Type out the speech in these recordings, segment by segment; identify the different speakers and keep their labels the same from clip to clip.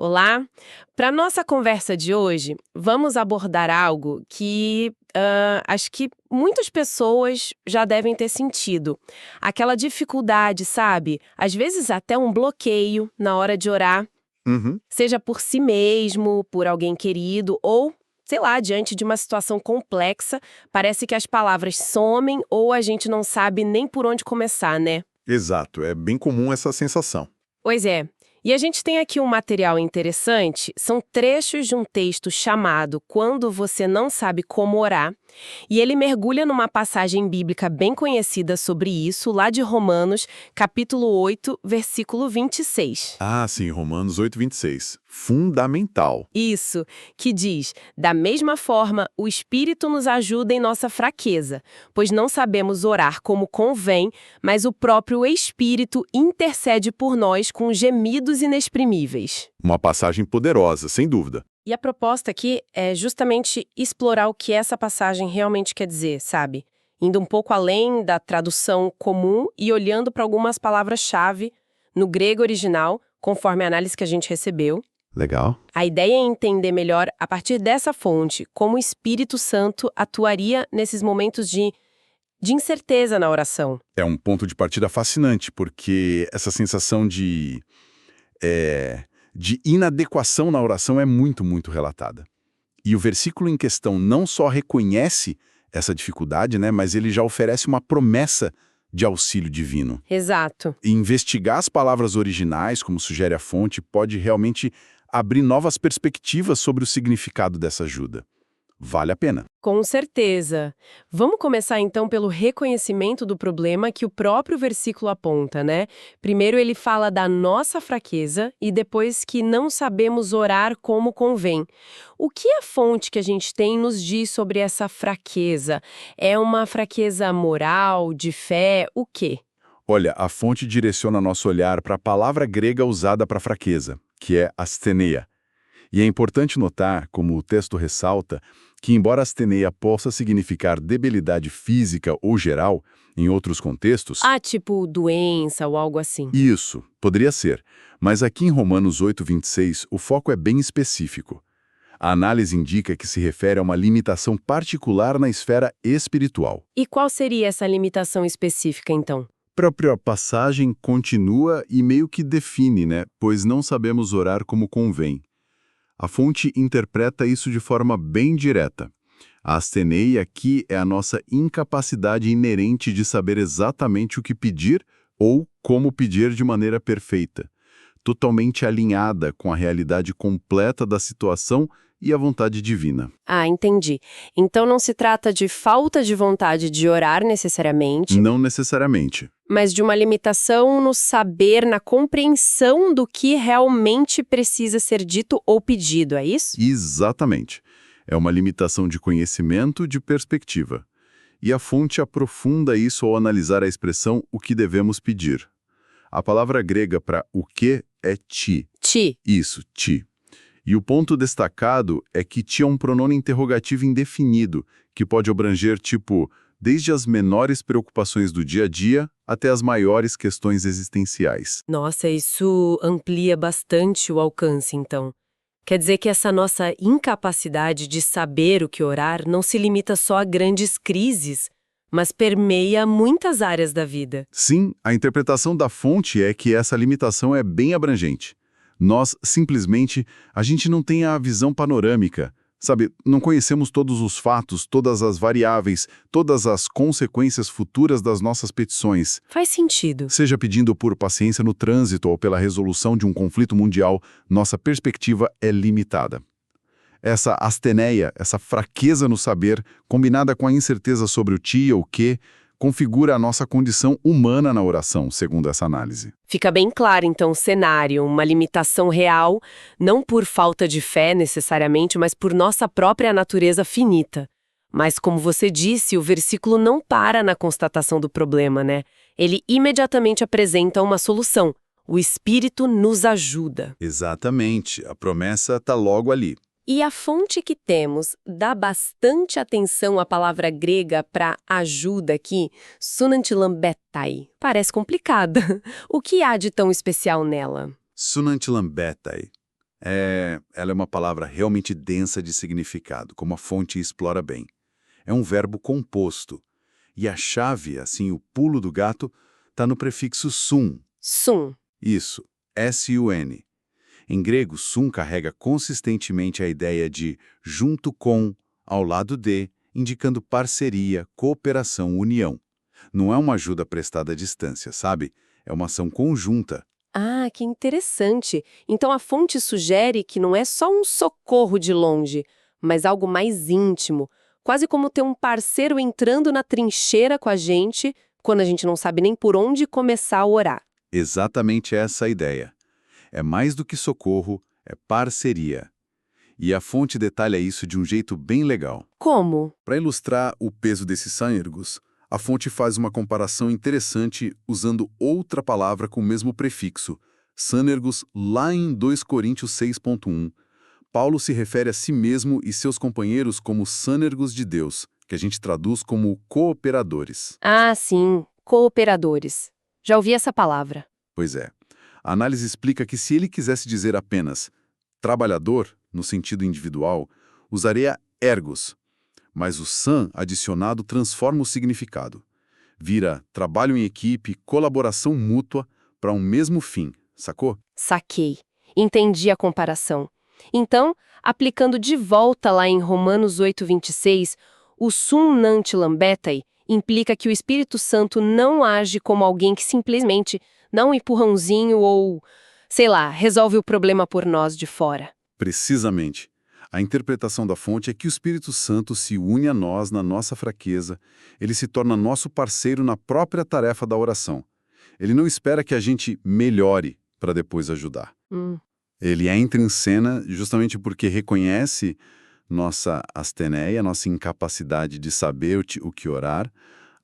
Speaker 1: Olá! Para nossa conversa de hoje, vamos abordar algo que acho que muitas pessoas já devem ter sentido. Aquela dificuldade, sabe? Às vezes até um bloqueio na hora de orar,
Speaker 2: Uhum.
Speaker 1: seja por si mesmo, por alguém querido ou, sei lá, diante de uma situação complexa, parece que as palavras somem ou a gente não sabe nem por onde começar, né?
Speaker 2: Exato, é bem comum essa sensação.
Speaker 1: Pois é. E a gente tem aqui um material interessante, são trechos de um texto chamado Quando Você Não Sabe Como Orar, e ele mergulha numa passagem bíblica bem conhecida sobre isso, lá de Romanos, capítulo 8, versículo 26.
Speaker 2: Ah, sim, Romanos 8:26. Fundamental.
Speaker 1: Isso, que diz: da mesma forma, o Espírito nos ajuda em nossa fraqueza, pois não sabemos orar como convém, mas o próprio Espírito intercede por nós com gemidos inexprimíveis.
Speaker 2: Uma passagem poderosa, sem dúvida.
Speaker 1: E a proposta aqui é justamente explorar o que essa passagem realmente quer dizer, sabe? Indo um pouco além da tradução comum e olhando para algumas palavras-chave no grego original, conforme a análise que a gente recebeu.
Speaker 2: Legal.
Speaker 1: A ideia é entender melhor, a partir dessa fonte, como o Espírito Santo atuaria nesses momentos de incerteza na oração.
Speaker 2: É um ponto de partida fascinante, porque essa sensação de inadequação na oração é muito, muito relatada. E o versículo em questão não só reconhece essa dificuldade, né, mas ele já oferece uma promessa de auxílio divino.
Speaker 1: Exato.
Speaker 2: E investigar as palavras originais, como sugere a fonte, pode realmente abrir novas perspectivas sobre o significado dessa ajuda. Vale a pena.
Speaker 1: Com certeza. Vamos começar então pelo reconhecimento do problema que o próprio versículo aponta, né? Primeiro ele fala da nossa fraqueza e depois que não sabemos orar como convém. O que a fonte que a gente tem nos diz sobre essa fraqueza? É uma fraqueza moral, de fé, o quê?
Speaker 2: Olha, a fonte direciona nosso olhar para a palavra grega usada para fraqueza, que é asteneia. E é importante notar, como o texto ressalta, que embora asteneia possa significar debilidade física ou geral, em outros contextos,
Speaker 1: Ah, tipo doença ou algo assim.
Speaker 2: isso poderia ser. Mas aqui em Romanos 8:26, o foco é bem específico. A análise indica que se refere a uma limitação particular na esfera espiritual.
Speaker 1: E qual seria essa limitação específica então?
Speaker 2: A própria passagem continua e meio que define, né? Pois não sabemos orar como convém. A fonte interpreta isso de forma bem direta. A asteneia aqui é a nossa incapacidade inerente de saber exatamente o que pedir ou como pedir de maneira perfeita, totalmente alinhada com a realidade completa da situação e a vontade divina.
Speaker 1: Ah, entendi. Então não se trata de falta de vontade de orar necessariamente,
Speaker 2: Não necessariamente.
Speaker 1: mas de uma limitação no saber, na compreensão do que realmente precisa ser dito ou pedido, é isso?
Speaker 2: Exatamente. É uma limitação de conhecimento, de perspectiva. E a fonte aprofunda isso ao analisar a expressão o que devemos pedir. A palavra grega para o que é ti.
Speaker 1: Ti.
Speaker 2: Isso, ti. E o ponto destacado é que ti é um pronome interrogativo indefinido, que pode abranger, tipo, desde as menores preocupações do dia a dia até as maiores questões existenciais.
Speaker 1: Nossa, isso amplia bastante o alcance, então. Quer dizer que essa nossa incapacidade de saber o que orar não se limita só a grandes crises, mas permeia muitas áreas da vida.
Speaker 2: Sim, a interpretação da fonte é que essa limitação é bem abrangente. Nós, simplesmente, a gente não tem a visão panorâmica. Sabe, não conhecemos todos os fatos, todas as variáveis, todas as consequências futuras das nossas petições.
Speaker 1: Faz sentido.
Speaker 2: Seja pedindo por paciência no trânsito ou pela resolução de um conflito mundial, nossa perspectiva é limitada. Essa asteneia, essa fraqueza no saber, combinada com a incerteza sobre o ti ou o que, configura a nossa condição humana na oração, segundo essa análise.
Speaker 1: Fica bem claro, então, o cenário, uma limitação real, não por falta de fé necessariamente, mas por nossa própria natureza finita. Mas, como você disse, o versículo não para na constatação do problema, né? Ele imediatamente apresenta uma solução. O Espírito nos ajuda.
Speaker 2: Exatamente, a promessa está logo ali.
Speaker 1: E a fonte que temos dá bastante atenção à palavra grega para ajuda aqui, sunantilambetai. Parece complicada. O que há de tão especial nela?
Speaker 2: Sunantilambetai. Ela é uma palavra realmente densa de significado, como a fonte explora bem. É um verbo composto. E a chave, assim, o pulo do gato, está no prefixo sum.
Speaker 1: Sum.
Speaker 2: Isso, S-U-N. Em grego, sum carrega consistentemente a ideia de junto com, ao lado de, indicando parceria, cooperação, união. Não é uma ajuda prestada à distância, sabe? É uma ação conjunta.
Speaker 1: Ah, que interessante. Então a fonte sugere que não é só um socorro de longe, mas algo mais íntimo, quase como ter um parceiro entrando na trincheira com a gente quando a gente não sabe nem por onde começar a orar.
Speaker 2: Exatamente essa a ideia. É mais do que socorro, é parceria. E a fonte detalha isso de um jeito bem legal.
Speaker 1: Como?
Speaker 2: Para ilustrar o peso desses sânergos, a fonte faz uma comparação interessante usando outra palavra com o mesmo prefixo, sânergos, lá em 2 Coríntios 6,1. Paulo se refere a si mesmo e seus companheiros como sânergos de Deus, que a gente traduz como cooperadores.
Speaker 1: Ah, sim, cooperadores. Já ouvi essa palavra.
Speaker 2: Pois é. A análise explica que se ele quisesse dizer apenas trabalhador, no sentido individual, usaria ergos, mas o san adicionado transforma o significado. Vira trabalho em equipe, colaboração mútua para um mesmo fim, sacou?
Speaker 1: Saquei. Entendi a comparação. Então, aplicando de volta lá em Romanos 8:26, o sum nunc lambetai implica que o Espírito Santo não age como alguém que simplesmente dá um empurrãozinho ou, sei lá, resolve o problema por nós de fora.
Speaker 2: Precisamente. A interpretação da fonte é que o Espírito Santo se une a nós na nossa fraqueza, ele se torna nosso parceiro na própria tarefa da oração. Ele não espera que a gente melhore para depois ajudar. Ele entra em cena justamente porque reconhece nossa asteneia, nossa incapacidade de saber o que orar.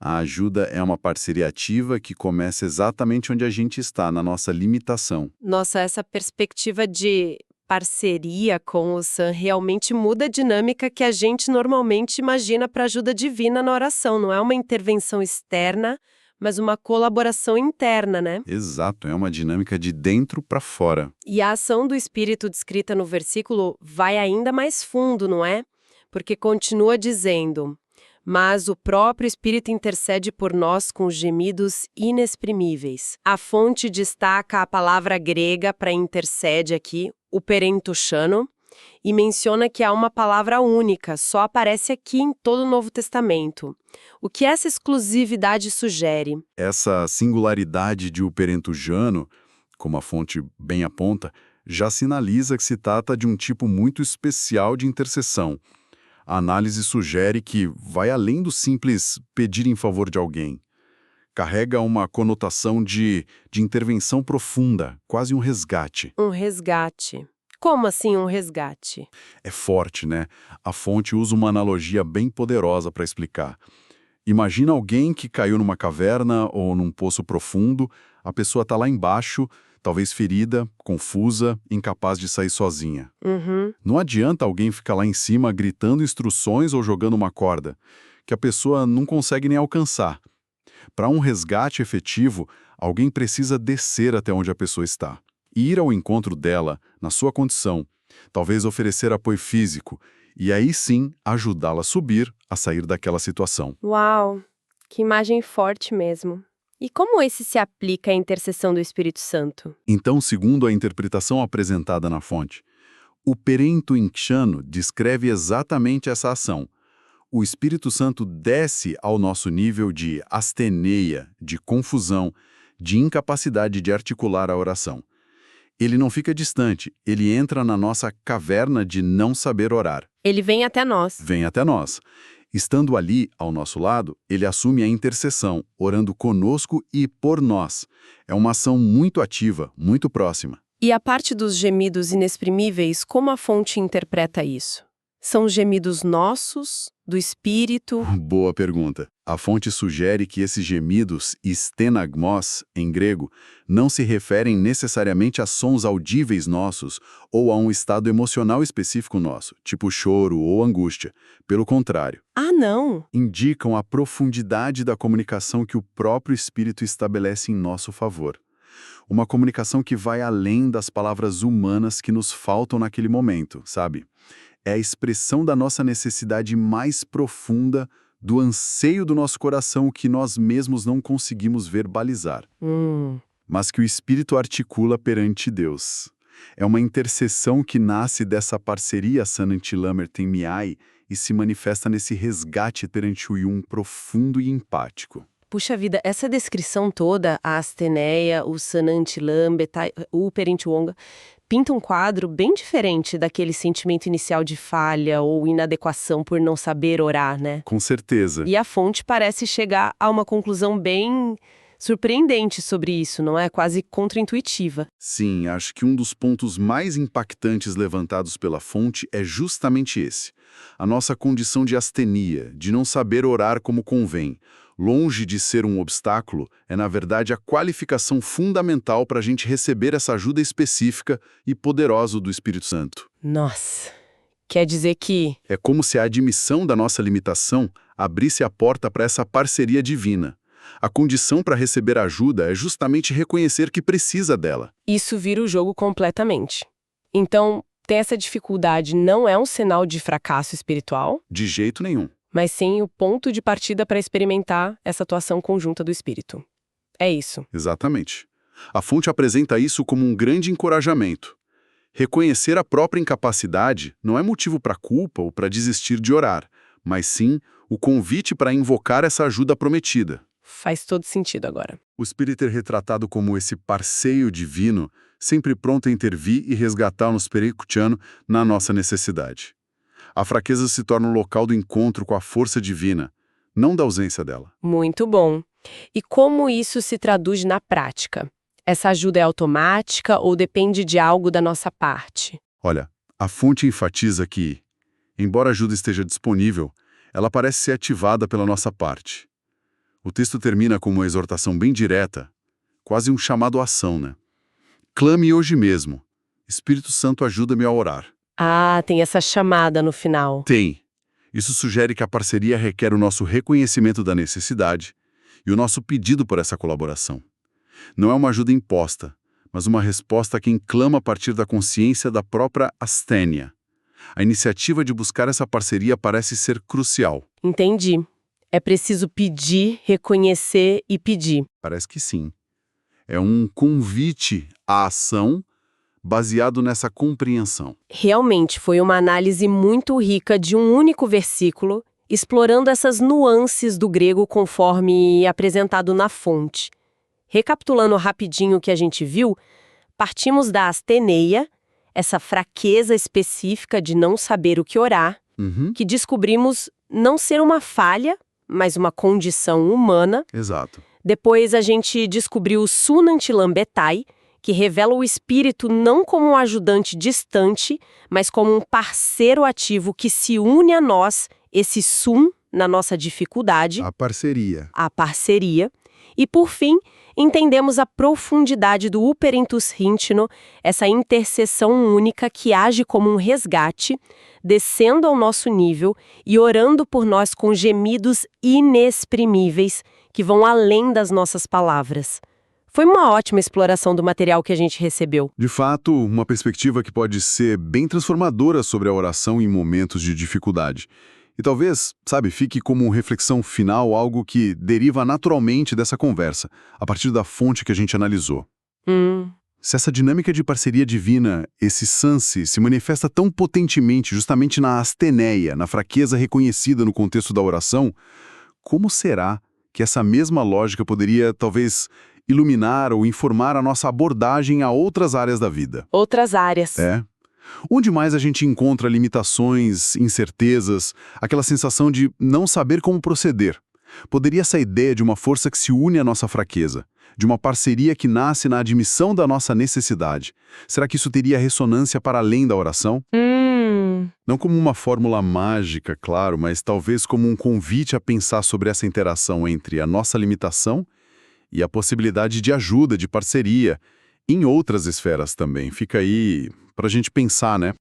Speaker 2: A ajuda é uma parceria ativa que começa exatamente onde a gente está, na nossa limitação.
Speaker 1: Nossa, essa perspectiva de parceria com o Sam realmente muda a dinâmica que a gente normalmente imagina para ajuda divina na oração. Não é uma intervenção externa, mas uma colaboração interna, né?
Speaker 2: Exato, é uma dinâmica de dentro para fora.
Speaker 1: E a ação do Espírito descrita no versículo vai ainda mais fundo, não é? Porque continua dizendo: mas o próprio Espírito intercede por nós com gemidos inexprimíveis. A fonte destaca a palavra grega para intercede aqui, o perentochano, e menciona que há uma palavra única, só aparece aqui em todo o Novo Testamento. O que essa exclusividade sugere?
Speaker 2: Essa singularidade de uperentujano, como a fonte bem aponta, já sinaliza que se trata de um tipo muito especial de intercessão. A análise sugere que vai além do simples pedir em favor de alguém. Carrega uma conotação de intervenção profunda, quase um resgate.
Speaker 1: Um resgate. Como assim um resgate?
Speaker 2: É forte, né? A fonte usa uma analogia bem poderosa para explicar. Imagina alguém que caiu numa caverna ou num poço profundo, a pessoa está lá embaixo, talvez ferida, confusa, incapaz de sair sozinha. Não adianta alguém ficar lá em cima gritando instruções ou jogando uma corda, que a pessoa não consegue nem alcançar. Para um resgate efetivo, alguém precisa descer até onde a pessoa está. E ir ao encontro dela, na sua condição, talvez oferecer apoio físico, e aí sim ajudá-la a subir, a sair daquela situação.
Speaker 1: Uau, que imagem forte mesmo. E como esse se aplica à intercessão do Espírito Santo?
Speaker 2: Então, segundo a interpretação apresentada na fonte, o perento inchano descreve exatamente essa ação. O Espírito Santo desce ao nosso nível de asteneia, de confusão, de incapacidade de articular a oração. Ele não fica distante, ele entra na nossa caverna de não saber orar.
Speaker 1: Ele vem até nós.
Speaker 2: Vem até nós. Estando ali, ao nosso lado, ele assume a intercessão, orando conosco e por nós. É uma ação muito ativa, muito próxima.
Speaker 1: E a parte dos gemidos inexprimíveis, como a fonte interpreta isso? São gemidos nossos, do Espírito?
Speaker 2: Boa pergunta. A fonte sugere que esses gemidos, stenagmos, em grego, não se referem necessariamente a sons audíveis nossos ou a um estado emocional específico nosso, tipo choro ou angústia. Pelo contrário,
Speaker 1: Ah, não!
Speaker 2: indicam a profundidade da comunicação que o próprio Espírito estabelece em nosso favor. Uma comunicação que vai além das palavras humanas que nos faltam naquele momento, sabe? É a expressão da nossa necessidade mais profunda, do anseio do nosso coração que nós mesmos não conseguimos verbalizar, mas que o Espírito articula perante Deus. É uma intercessão que nasce dessa parceria Sanantilamer-Tenmiai e se manifesta nesse resgate perante o Yum profundo e empático.
Speaker 1: Puxa vida, essa descrição toda, a asteneia, o Sanantilambetai, o Perentiwonga, pinta um quadro bem diferente daquele sentimento inicial de falha ou inadequação por não saber orar, né?
Speaker 2: Com certeza.
Speaker 1: E a fonte parece chegar a uma conclusão bem surpreendente sobre isso, não é? Quase contraintuitiva.
Speaker 2: Sim, acho que um dos pontos mais impactantes levantados pela fonte é justamente esse. A nossa condição de astenia, de não saber orar como convém. Longe de ser um obstáculo, é na verdade a qualificação fundamental para a gente receber essa ajuda específica e poderosa do Espírito Santo.
Speaker 1: Nossa, quer dizer que...
Speaker 2: É como se a admissão da nossa limitação abrisse a porta para essa parceria divina. A condição para receber ajuda é justamente reconhecer que precisa dela.
Speaker 1: Isso vira o jogo completamente. Então, ter essa dificuldade não é um sinal de fracasso espiritual?
Speaker 2: De jeito nenhum.
Speaker 1: Mas sim o ponto de partida para experimentar essa atuação conjunta do Espírito. É isso.
Speaker 2: Exatamente. A fonte apresenta isso como um grande encorajamento. Reconhecer a própria incapacidade não é motivo para culpa ou para desistir de orar, mas sim o convite para invocar essa ajuda prometida.
Speaker 1: Faz todo sentido agora.
Speaker 2: O Espírito é retratado como esse parceiro divino, sempre pronto a intervir e resgatar nos pericutiano na nossa necessidade. A fraqueza se torna um local do encontro com a força divina, não da ausência dela.
Speaker 1: Muito bom. E como isso se traduz na prática? Essa ajuda é automática ou depende de algo da nossa parte?
Speaker 2: Olha, a fonte enfatiza que, embora a ajuda esteja disponível, ela parece ser ativada pela nossa parte. O texto termina com uma exortação bem direta, quase um chamado à ação, né? Clame hoje mesmo. Espírito Santo, ajuda-me a orar.
Speaker 1: Ah, tem essa chamada no final.
Speaker 2: Tem. Isso sugere que a parceria requer o nosso reconhecimento da necessidade e o nosso pedido por essa colaboração. Não é uma ajuda imposta, mas uma resposta a quem clama a partir da consciência da própria astênia. A iniciativa de buscar essa parceria parece ser crucial.
Speaker 1: Entendi. É preciso pedir, reconhecer e pedir.
Speaker 2: Parece que sim. É um convite à ação baseado nessa compreensão.
Speaker 1: Realmente foi uma análise muito rica de um único versículo, explorando essas nuances do grego conforme apresentado na fonte. Recapitulando rapidinho o que a gente viu, partimos da asteneia, essa fraqueza específica de não saber o que orar, que descobrimos não ser uma falha, mas uma condição humana.
Speaker 2: Exato.
Speaker 1: Depois a gente descobriu o Sunantilambetai, que revela o espírito não como um ajudante distante, mas como um parceiro ativo que se une a nós, esse Sun, na nossa dificuldade.
Speaker 2: A parceria.
Speaker 1: A parceria. E, por fim, entendemos a profundidade do Uperentus Rintino, essa intercessão única que age como um resgate, descendo ao nosso nível e orando por nós com gemidos inexprimíveis que vão além das nossas palavras. Foi uma ótima exploração do material que a gente recebeu.
Speaker 2: De fato, uma perspectiva que pode ser bem transformadora sobre a oração em momentos de dificuldade. E talvez, fique como reflexão final algo que deriva naturalmente dessa conversa, a partir da fonte que a gente analisou. Se essa dinâmica de parceria divina, esse sanse, se manifesta tão potentemente justamente na asteneia, na fraqueza reconhecida no contexto da oração, como será que essa mesma lógica poderia, talvez, iluminar ou informar a nossa abordagem a outras áreas da vida?
Speaker 1: Outras áreas.
Speaker 2: Onde mais a gente encontra limitações, incertezas, aquela sensação de não saber como proceder? Poderia essa ideia de uma força que se une à nossa fraqueza, de uma parceria que nasce na admissão da nossa necessidade, será que isso teria ressonância para além da oração? Não como uma fórmula mágica, claro, mas talvez como um convite a pensar sobre essa interação entre a nossa limitação e a possibilidade de ajuda, de parceria, em outras esferas também. Fica aí pra gente pensar, né?